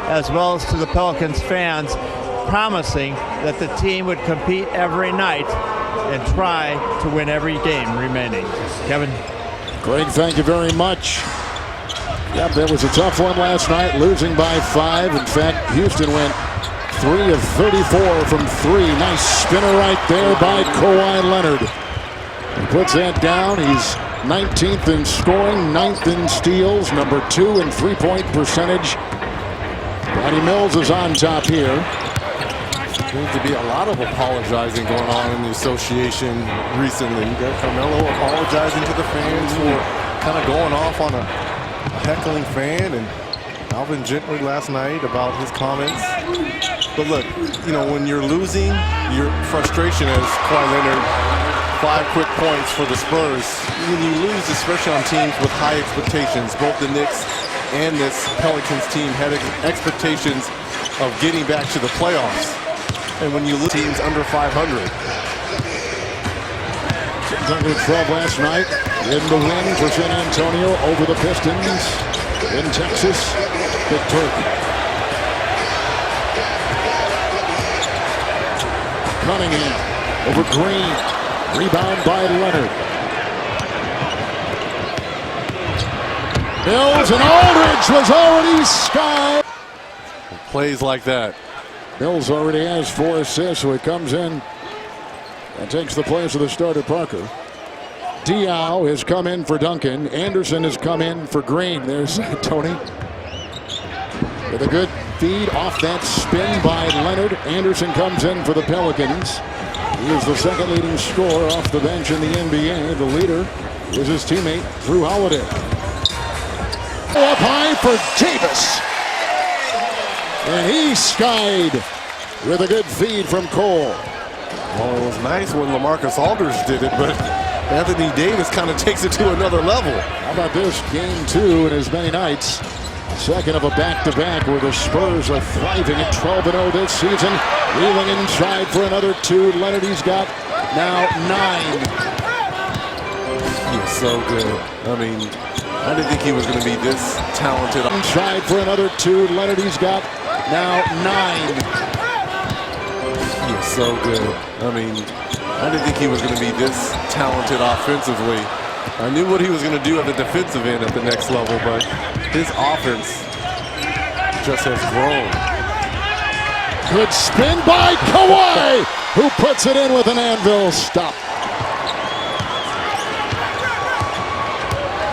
as well as to the Pelicans fans, promising that the team would compete every night and try to win every game remaining. Kevin? Greg, thank you very much. Yep, that was a tough one last night, losing by 5. In fact, Houston went 3 of 34 from 3. Nice spinner right there by Kawhi Leonard. He puts that down. He's 19th in scoring, 9th in steals, number 2 in three-point percentage. Patty Mills is on top here. Seems to be a lot of apologizing going on in the association recently. You got Carmelo apologizing to the fans for kind of going off on a heckling fan, and Alvin Gentry last night about his comments. But look, you know, when you're losing, your frustration as Kawhi Leonard, 5 quick points for the Spurs. When you lose, especially on teams with high expectations, both the Knicks and this Pelicans team had expectations of getting back to the playoffs. And when you lose teams under 500. 612 last night in the win for San Antonio over the Pistons in Texas. Big Turk. Cunningham over Green. Rebound by Leonard. Mills, and Aldridge was already sky. Plays like that. Mills already has 4 assists, so he comes in and takes the place of the starter Parker. Diaw has come in for Duncan. Anderson has come in for Green. There's Tony with a good feed off that spin by Leonard. Anderson comes in for the Pelicans. He is the second leading scorer off the bench in the NBA. The leader is his teammate Drew Holiday. Up high for Davis. And he skied with a good feed from Cole. Well, it was nice when LaMarcus Aldridge did it, but Anthony Davis kind of takes it to another level. How about this? Game 2 in as many nights. Second of a back-to-back where the Spurs are thriving at 12-0 this season. Wheeling inside for another 2. Leonard, he's got now 9. He's so good. I mean, I didn't think he was going to be this talented. Inside for another 2. Leonard, he's got now 9. He's so good. I mean, I didn't think he was going to be this talented offensively. I knew what he was going to do at the defensive end at the next level, but his offense just has grown. Good spin by Kawhi, who puts it in with an anvil stop.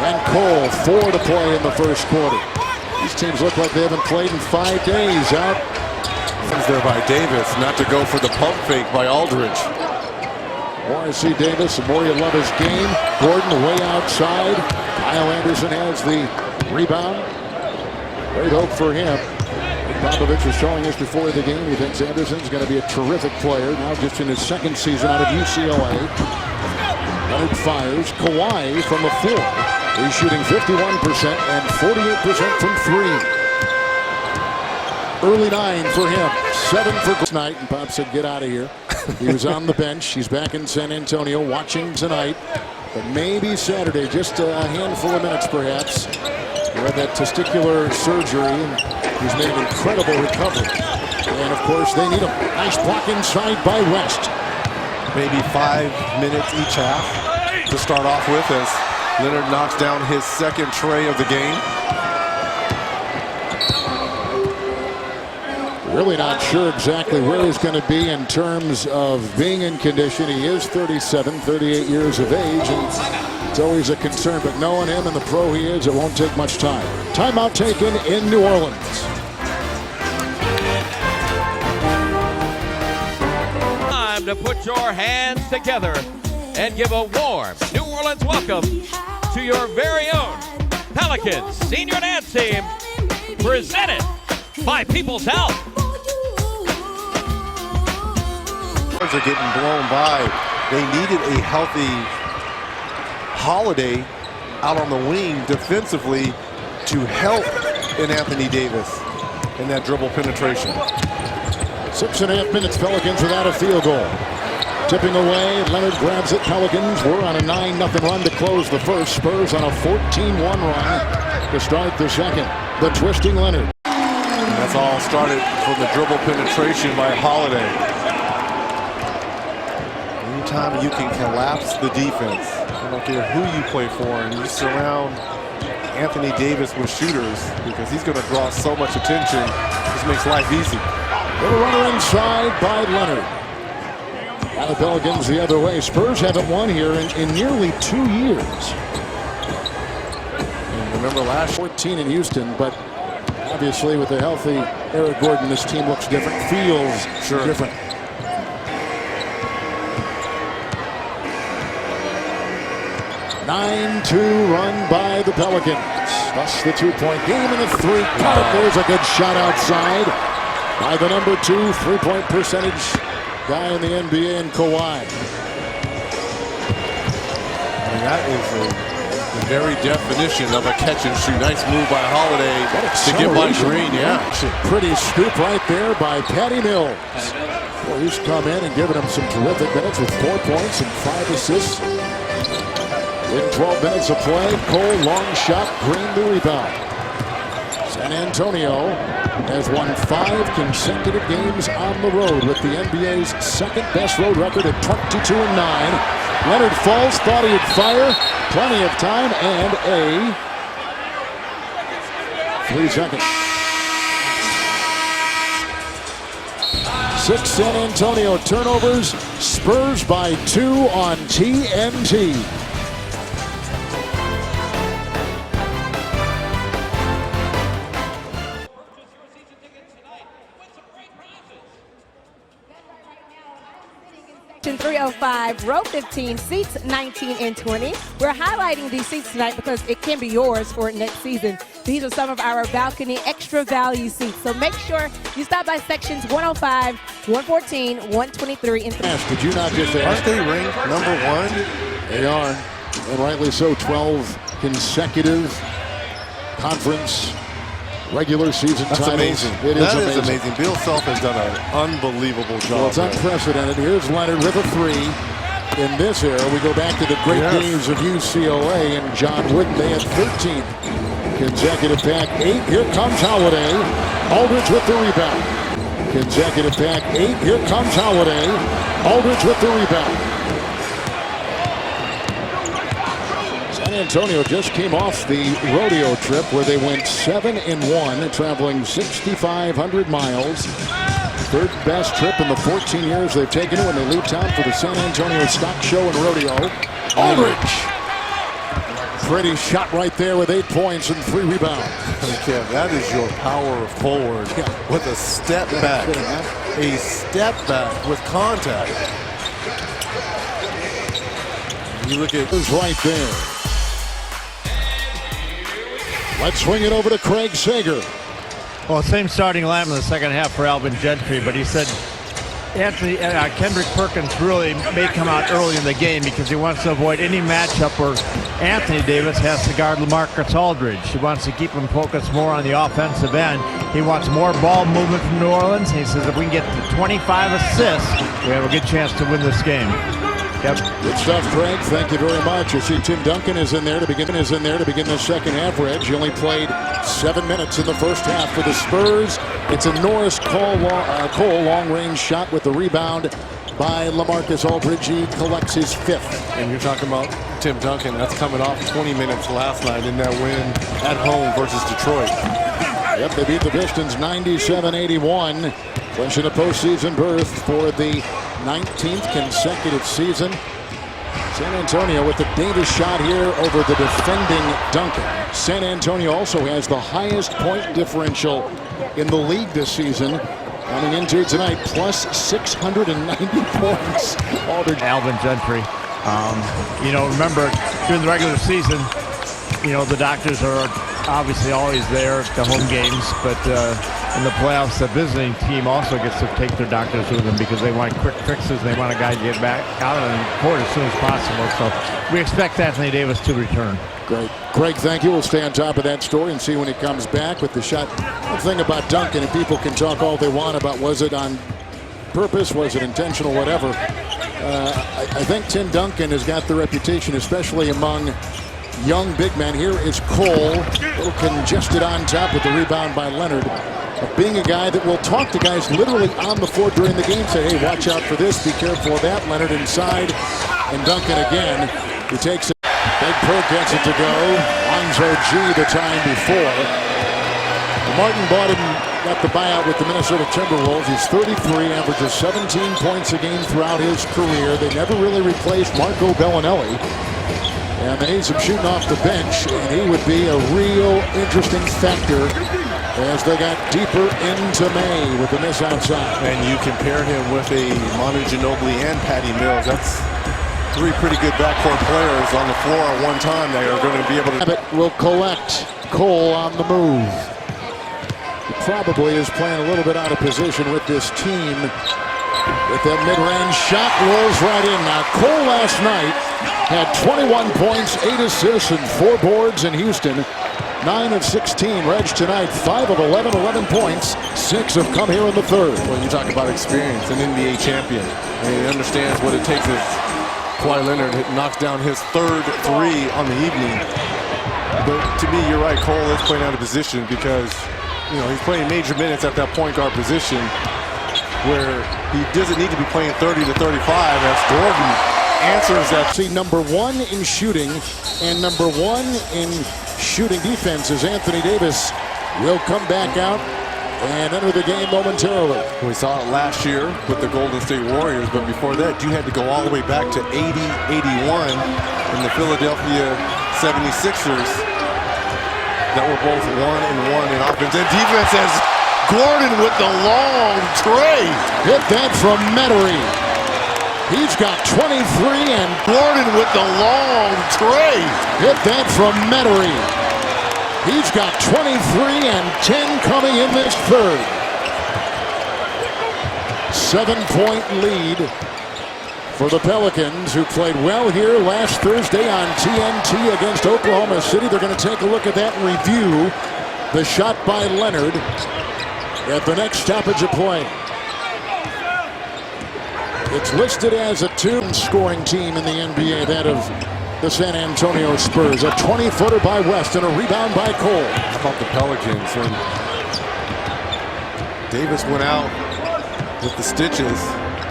And Cole, 4 to play in the first quarter. These teams look like they haven't played in 5 days. Out. Comes there by Davis, not to go for the pump fake by Aldridge. More I see Davis, the more you love his game. Gordon way outside. Kyle Anderson has the rebound. Great hope for him. Popovich was showing us before the game he thinks Anderson's going to be a terrific player. Now just in his second season out of UCLA. Leonard fires. Kawhi from the floor. He's shooting 51% and 48% from 3. Early 9 for him. 7 for tonight. And Pop said, get out of here. He was on the bench. He's back in San Antonio watching tonight. But maybe Saturday, just a handful of minutes perhaps. He had that testicular surgery, and he's made an incredible recovery. And of course, they need him. Nice block inside by West. Maybe 5 minutes each half to start off with as Leonard knocks down his second tray of the game. Really not sure exactly where he's going to be in terms of being in condition. He is 37, 38 years of age, and it's always a concern. But knowing him and the pro he is, it won't take much time. Timeout taken in New Orleans. Time to put your hands together and give a warm New Orleans welcome to your very own Pelicans Senior Dance Team, presented by People's Health. Are getting blown by. They needed a healthy Holiday out on the wing defensively to help in Anthony Davis in that dribble penetration. 6.5 minutes, Pelicans without a field goal. Tipping away, Leonard grabs it. Pelicans were on a 9-0 run to close the first. Spurs on a 14-1 run to start the second. The twisting Leonard. That's all started from the dribble penetration by Holiday. Anytime you can collapse the defense, I don't care who you play for, and you surround Anthony Davis with shooters because he's going to draw so much attention. This makes life easy. Little runner inside by Leonard. Now the Pelicans the other way. Spurs haven't won here in nearly 2 years. And remember last 14 in Houston, but obviously with a healthy Eric Gordon, this team looks different, feels different. Nine-2 run by the Pelicans. Thus the two-point game and the three. There's a good shot outside by the number 2 three-point percentage guy in the NBA in Kawhi. I mean, that is the very definition of a catch and shoot. Nice move by Holiday to get by Green. Yeah, pretty scoop right there by Patty Mills. Well, he's come in and given him some terrific minutes with 4 points and 5 assists. In 12 minutes of play, Cole, long shot, Green the rebound. San Antonio has won 5 consecutive games on the road with the NBA's second best road record at 22-9. Leonard falls, thought he'd fire. Plenty of time and a 3 seconds. 6 San Antonio turnovers. Spurs by 2 on TNT. Section 305, row 15, seats 19 and 20. We're highlighting these seats tonight because it can be yours for next season. These are some of our balcony extra value seats. So make sure you stop by sections 105, 114, 123, and 3. Did you not just ask? Aren't they ranked #1? They are, and rightly so. 12 consecutive conference regular season That's titles. amazing. It that is amazing. Bill Self has done an unbelievable job. Well, it's unprecedented. Here's Leonard with a 3. In this era, we go back to the great days of UCLA and John Wooden. They had 13 consecutive pack 8. Here comes Holiday. Aldridge with the rebound. Consecutive pack 8. Here comes Holiday. Aldridge with the rebound. San Antonio just came off the rodeo trip where they went 7-1, traveling 6,500 miles. Third best trip in the 14 years they've taken it when they leave town for the San Antonio Stock Show and Rodeo. Aldridge. Pretty shot right there with 8 points and 3 rebounds. Okay, that is your power forward with a step back. A step back with contact. You look at who's right there. Let's swing it over to Craig Sager. Well, same starting lineup in the second half for Alvin Gentry, but he said Kendrick Perkins really may come out early in the game because he wants to avoid any matchup where Anthony Davis has to guard LaMarcus Aldridge. He wants to keep him focused more on the offensive end. He wants more ball movement from New Orleans. And he says if we can get to 25 assists, we have a good chance to win this game. Yep. Good stuff, Craig. Thank you very much. You see Tim Duncan is in there to begin the second half. Reg, he only played 7 minutes in the first half for the Spurs. It's a Norris Cole long-range shot with the rebound by LaMarcus Aldridge. He collects his 5th. And you're talking about Tim Duncan. That's coming off 20 minutes last night in that win at home versus Detroit. Yep, they beat the Pistons 97-81. Clinching a postseason berth for the 19th consecutive season. San Antonio with the Davis shot here over the defending Duncan. San Antonio also has the highest point differential in the league this season. Coming into tonight, plus 690 points. Alvin Gentry. Remember, during the regular season, the doctors are obviously always there at the home games, but in the playoffs, the visiting team also gets to take their doctors with them because they want quick fixes. And they want a guy to get back out on the court as soon as possible. So we expect Anthony Davis to return. Great. Craig, thank you. We'll stay on top of that story and see when he comes back with the shot. One thing about Duncan, and people can talk all they want about was it on purpose, was it intentional, whatever. I think Tim Duncan has got the reputation, especially among young big men. Here is Cole, a little congested on top with the rebound by Leonard. of being a guy that will talk to guys literally on the floor during the game, say, hey, watch out for this, be careful of that. Leonard inside, and Duncan again. He takes it. Big Perk gets it to go. Lonzo G the time before. Martin bought him, got the buyout with the Minnesota Timberwolves. He's 33, averages 17 points a game throughout his career. They never really replaced Marco Bellinelli. And they need some shooting off the bench, and he would be a real interesting factor as they got deeper into May with the miss outside. And you compare him with a Manu Ginobili and Patty Mills. That's three pretty good backcourt players on the floor at one time. They are going to be able to... Abbott will collect. Cole on the move. He probably is playing a little bit out of position with this team. With that mid-range shot, rolls right in. Now, Cole last night had 21 points, 8 assists, and 4 boards in Houston. 9 of 16. Reg tonight, 5 of 11, 11 points. 6 have come here in the third. When you talk about experience, an NBA champion, and he understands what it takes as Kawhi Leonard knocks down his third three on the evening. But to me, you're right, Cole is playing out of position because, you know, he's playing major minutes at that point guard position where he doesn't need to be playing 30 to 35 as Gordon answers that. See, number 1 in shooting and number 1 in shooting defense is Anthony Davis. Will come back out and enter the game momentarily. We saw it last year with the Golden State Warriors, but before that, you had to go all the way back to 80-81 in the Philadelphia 76ers that were both 1-1 in offense and defense as Gordon with the long tray. Hit that from Metairie. He's got 23 and Gordon with the long tray. Hit that from Metairie. He's got 23 and 10 coming in this third. 7-point lead for the Pelicans, who played well here last Thursday on TNT against Oklahoma City. They're going to take a look at that and review the shot by Leonard at the next stoppage of play. It's listed as a 2-scoring team in the NBA, that of the San Antonio Spurs. A 20-footer by West and a rebound by Cole. How about the Pelicans? And Davis went out with the stitches.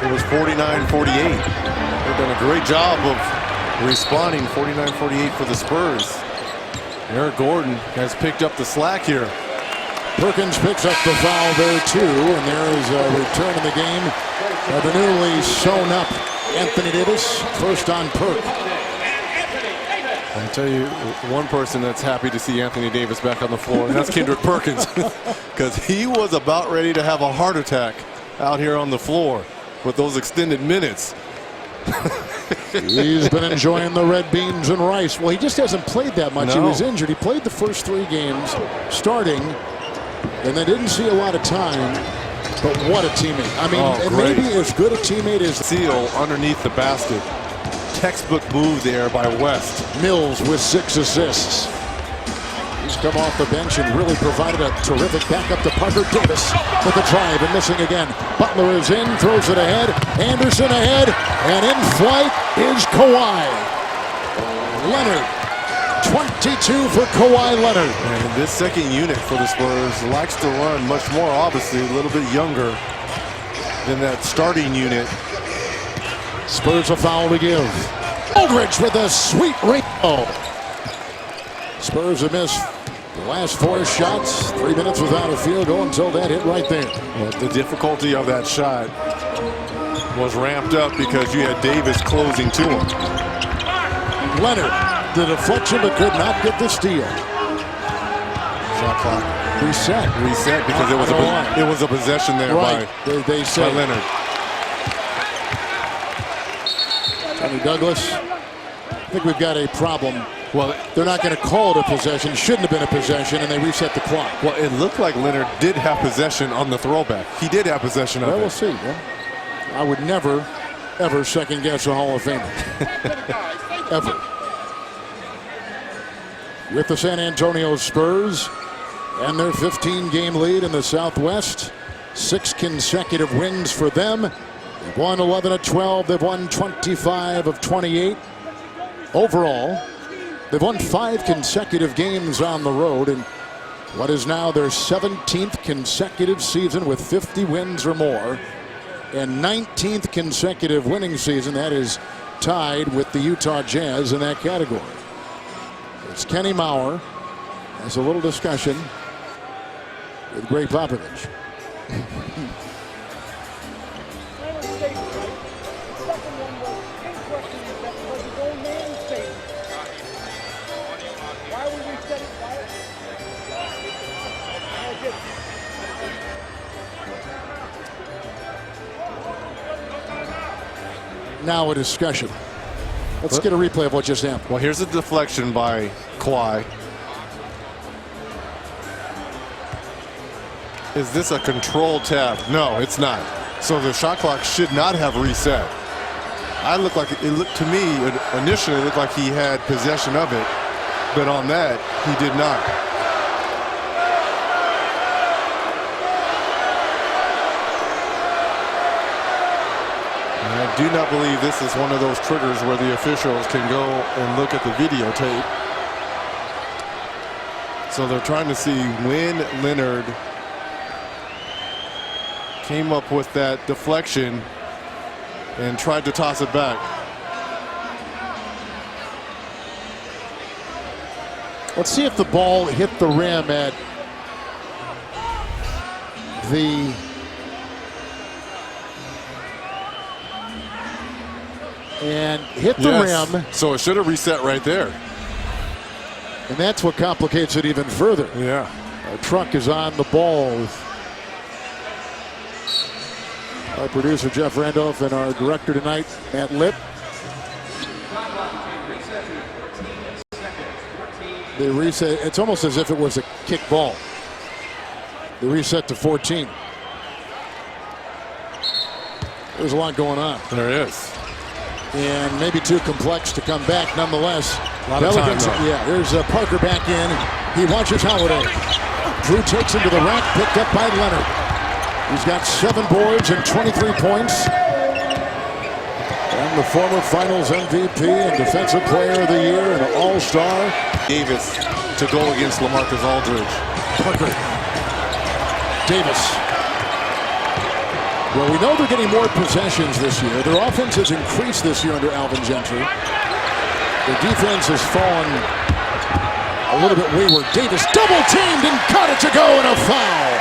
It was 49-48. They've done a great job of responding. 49-48 for the Spurs. Eric Gordon has picked up the slack here. Perkins picks up the foul there too, and there is a return in the game by the newly sewn up Anthony Davis. First on Perk. I tell you, one person that's happy to see Anthony Davis back on the floor, and that's Kendrick Perkins, because he was about ready to have a heart attack out here on the floor with those extended minutes. He's been enjoying the red beans and rice. Well, he just hasn't played that much. No. He was injured. He played the first 3 games starting, and they didn't see a lot of time. But what a teammate. I mean, and maybe as good a teammate as Seal underneath the basket. Textbook move there by West. Mills with 6 assists. He's come off the bench and really provided a terrific backup to Parker Davis with the drive and missing again. Butler is in, throws it ahead. Anderson ahead, and in flight is Kawhi Leonard. 22 for Kawhi Leonard. And this second unit for the Spurs likes to run much more, obviously, a little bit younger than that starting unit. Spurs a foul to give. Aldridge with a sweet rainbow. Spurs have missed the last 4 shots. 3 minutes without a field goal until that hit right there. Well, the difficulty of that shot was ramped up because you had Davis closing to him. Leonard, the deflection, but could not get the steal. Shot clock reset because it was a possession there right. They by Leonard. Tony Douglas, I think we've got a problem. Well, they're not going to call it a possession. Shouldn't have been a possession, and they reset the clock. Well, it looked like Leonard did have possession on the throwback. He did have possession of it. Well, we'll see. Yeah. I would never, ever second guess a Hall of Famer. Ever. With the San Antonio Spurs and their 15-game lead in the Southwest, 6 consecutive wins for them. They've won 11 of 12. They've won 25 of 28. Overall, they've won 5 consecutive games on the road, and what is now their 17th consecutive season with 50 wins or more, and 19th consecutive winning season. That is tied with the Utah Jazz in that category. It's Kenny Maurer. There's a little discussion with Greg Popovich. Now a discussion. Let's get a replay of what just happened. Well, here's a deflection by Kawhi. Is this a controlled tap? No, it's not. So the shot clock should not have reset. It looked to me initially it looked like he had possession of it, but on that he did not. I do not believe this is one of those triggers where the officials can go and look at the videotape. So they're trying to see when Leonard came up with that deflection and tried to toss it back. Let's see if the ball hit the rim at the and hit the rim. So it should have reset right there. And that's what complicates it even further. Yeah. Our truck is on the ball with our producer Jeff Randolph and our director tonight, Matt Lipp. They reset. It's almost as if it was a kick ball. They reset to 14. There's a lot going on. There is. And maybe too complex to come back nonetheless. A lot of time, though. Yeah, here's Parker back in. He watches Holiday. Drew takes him to the rack, picked up by Leonard. He's got 7 boards and 23 points. And the former Finals MVP and Defensive Player of the Year and All-Star. Davis to go against LaMarcus Aldridge. Parker. Davis. Well, we know they're getting more possessions this year. Their offense has increased this year under Alvin Gentry. The defense has fallen a little bit wayward. Davis double-teamed and caught it to go, and a foul.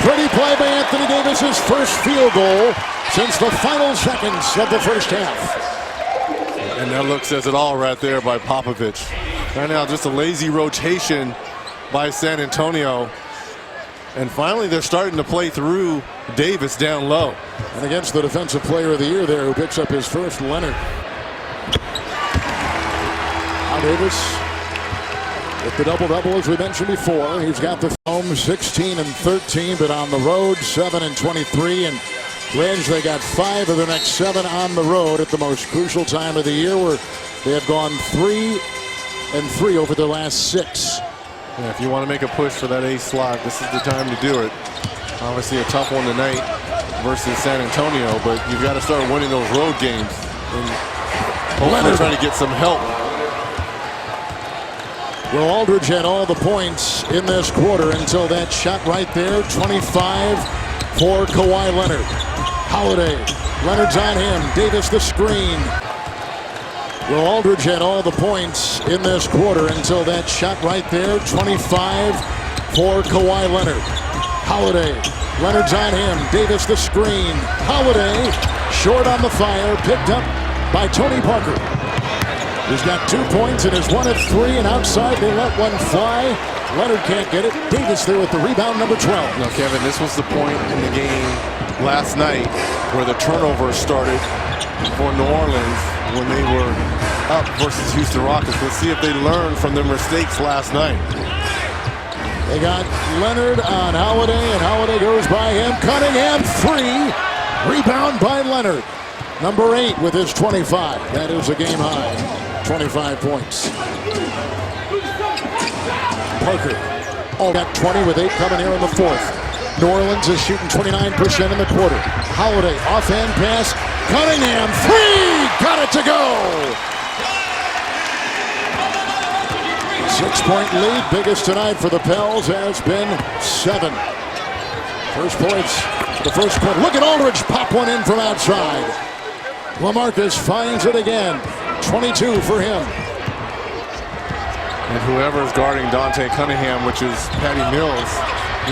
Pretty play by Anthony Davis, his first field goal since the final seconds of the first half. And that look says it all right there by Popovich. Right now, just a lazy rotation by San Antonio. And finally, they're starting to play through Davis down low. And against the Defensive Player of the Year there, who picks up his first, Leonard. Now Davis with the double-double, as we mentioned before. He's got the home 16 and 13, but on the road 7 and 23. And Reg, they got 5 of the next 7 on the road at the most crucial time of the year, where they have gone 3 and 3 over their last 6. Yeah, if you want to make a push for that ace slot, this is the time to do it. Obviously a tough one tonight versus San Antonio, but you've got to start winning those road games. And hopefully trying to get some help. Well, Aldridge had all the points in this quarter until that shot right there. 25 for Kawhi Leonard. Holiday. Leonard's on him. Davis the screen. Well, Aldridge had all the points in this quarter until that shot right there. 25 for Kawhi Leonard. Holiday. Leonard's on him. Davis the screen. Holiday short on the fire. Picked up by Tony Parker. He's got 2 points and is 1 of 3, and outside they let one fly. Leonard can't get it. Davis there with the rebound, number 12. Now, Kevin, this was the point in the game last night where the turnovers started for New Orleans when they were up versus Houston Rockets. Let's see if they learned from their mistakes last night. They got Leonard on Holiday, and Holiday goes by him. Cunningham free. Rebound by Leonard. Number 8 with his 25. That is a game high. 25 points. Parker all got 20 with 8 coming here in the 4th. New Orleans is shooting 29% in the quarter. Holiday offhand pass. Cunningham free. Got it to go. 6-point lead, biggest tonight for the Pels, has been 7. First points, the first point. Look at Aldridge pop one in from outside. LaMarcus finds it again. 22 for him. And whoever is guarding Dante Cunningham, which is Patty Mills,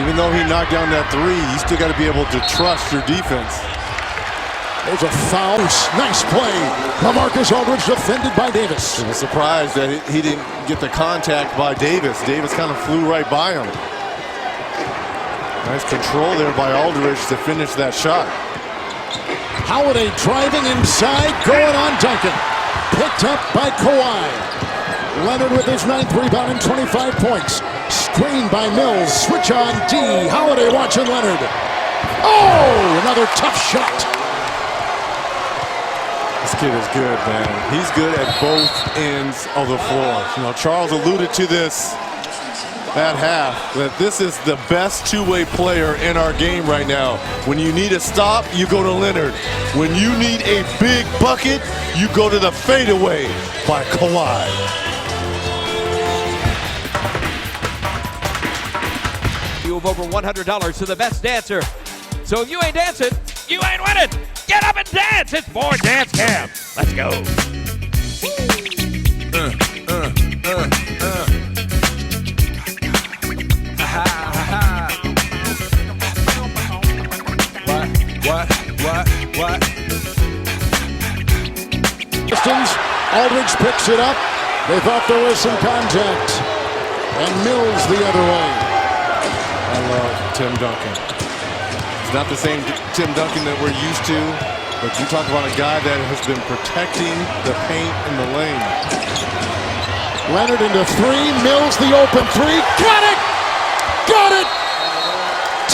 even though he knocked down that three, you still got to be able to trust your defense. There's a foul. Nice play. LaMarcus Aldridge defended by Davis. I was surprised that he didn't get the contact by Davis. Davis kind of flew right by him. Nice control there by Aldridge to finish that shot. Holiday driving inside, going on Duncan. Picked up by Kawhi. Leonard with his 9th rebound and 25 points. Screen by Mills. Switch on D. Holiday watching Leonard. Oh, another tough shot. This kid is good, man. He's good at both ends of the floor. You know, Charles alluded to this at half, that this is the best two-way player in our game right now. When you need a stop, you go to Leonard. When you need a big bucket, you go to the fadeaway by Kawhi. You have over $100 to the best dancer. So if you ain't dancing, you ain't winning. Get up and dance. It's more Dance Camp. Let's go. What? Distance. Aldridge picks it up. They thought there was some contact. And Mills the other way. I love Tim Duncan. It's not the same Tim Duncan that we're used to, but you talk about a guy that has been protecting the paint in the lane. Leonard into three. Mills the open three. Got it! Got it!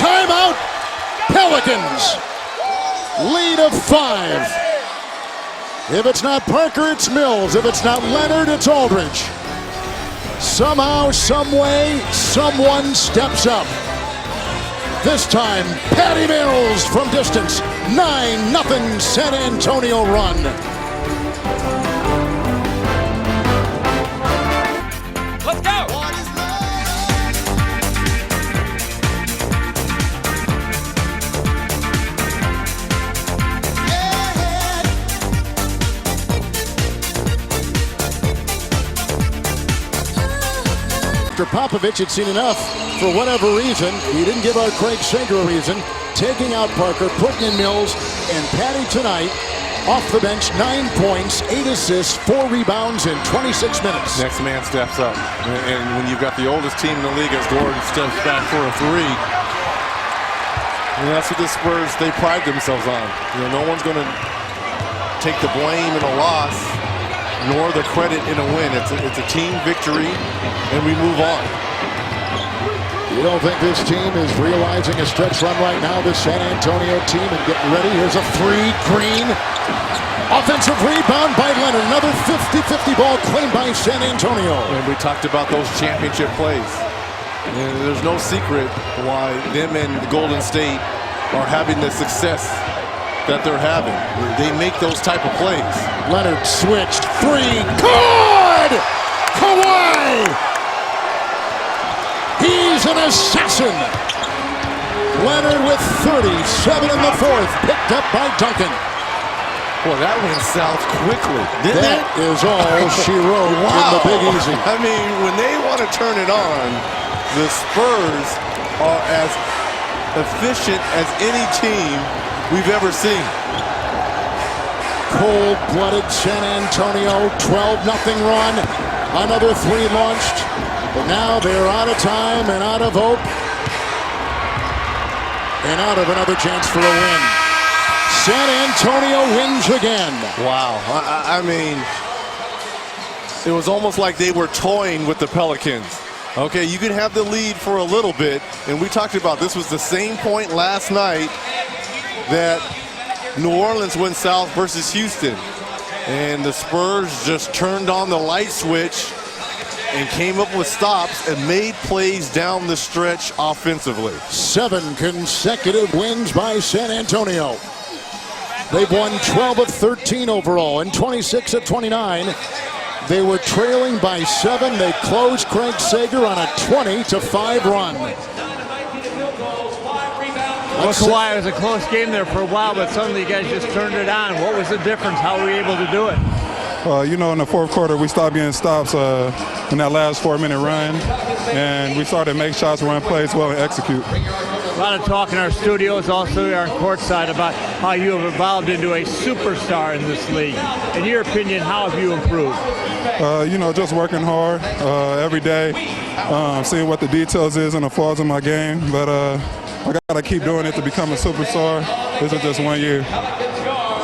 Timeout. Pelicans. Lead of 5. If it's not Parker, it's Mills. If it's not Leonard, it's Aldridge. Somehow, some way, someone steps up. This time, Patty Mills from distance. 9-0 San Antonio run. Let's go. Popovich had seen enough for whatever reason. He didn't give out Craig Sager a reason. Taking out Parker, putting in Mills, and Patty tonight off the bench, 9 points, 8 assists, 4 rebounds in 26 minutes. Next man steps up. And when you've got the oldest team in the league as Gordon steps back for a three, and that's what the Spurs, they pride themselves on. You know, no one's going to take the blame in a loss, nor the credit in a win. It's a team victory, and we move on. You don't think this team is realizing a stretch run right now, this San Antonio team, and getting ready? Here's a three, Green. Offensive rebound by Leonard. Another 50-50 ball claimed by San Antonio. And we talked about those championship plays. And there's no secret why them and Golden State are having the success that they're having. They make those type of plays. Leonard switched. Three. Good! Kawhi! He's an assassin. Leonard with 37 in the fourth. Picked up by Duncan. Boy, that went south quickly, didn't it? That is all she wrote in the Big Easy. I mean, when they want to turn it on, the Spurs are as efficient as any team we've ever seen. Cold-blooded San Antonio, 12-0 run. Another three launched. But now they're out of time and out of hope. And out of another chance for a win. San Antonio wins again. Wow. I mean, it was almost like they were toying with the Pelicans. Okay, you can have the lead for a little bit. And we talked about this was the same point last night that New Orleans went south versus Houston. And the Spurs just turned on the light switch and came up with stops and made plays down the stretch offensively. 7 consecutive wins by San Antonio. They've won 12 of 13 overall and 26 of 29. They were trailing by 7. They closed Craig Sager on a 20-5 run. Well, Kawhi, it was a close game there for a while, but suddenly you guys just turned it on. What was the difference? How were you able to do it? You know, in the fourth quarter, we stopped getting stops in that last 4-minute run, and we started to make shots, run plays well, and execute. A lot of talk in our studios, also here on courtside, about how you have evolved into a superstar in this league. In your opinion, how have you improved? You know, just working hard every day, seeing what the details is and the flaws in my game. But I got to keep doing it to become a superstar. This is just 1 year.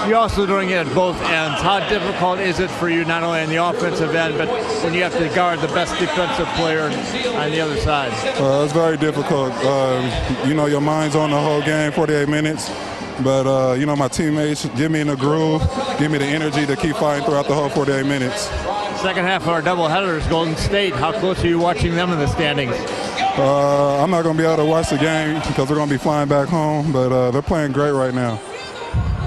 You're also doing it at both ends. How difficult is it for you, not only on the offensive end, but when you have to guard the best defensive player on the other side? It's very difficult. You know, your mind's on the whole game, 48 minutes. But, you know, my teammates get me in the groove, give me the energy to keep fighting throughout the whole 48 minutes. Second half of our doubleheader is Golden State. How close are you watching them in the standings? I'm not going to be able to watch the game because they're going to be flying back home, but they're playing great right now.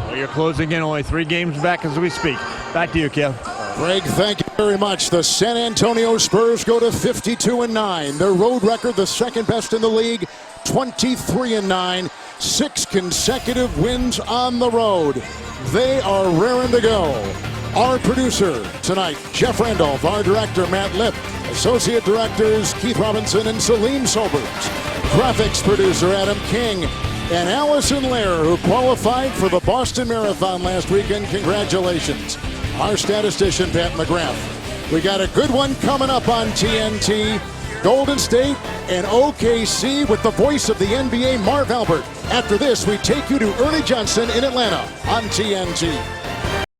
Well, you're closing in, only 3 games back as we speak. Back to you, Kev. Greg, thank you very much. The San Antonio Spurs go to 52-9. Their road record, the second best in the league, 23-9. 6 consecutive wins on the road. They are raring to go. Our producer tonight, Jeff Randolph. Our director, Matt Lipp. Associate directors, Keith Robinson and Salim Sobers. Graphics producer, Adam King. And Allison Lair, who qualified for the Boston Marathon last weekend. Congratulations. Our statistician, Pat McGrath. We got a good one coming up on TNT. Golden State and OKC with the voice of the NBA, Marv Albert. After this, we take you to Ernie Johnson in Atlanta on TNT.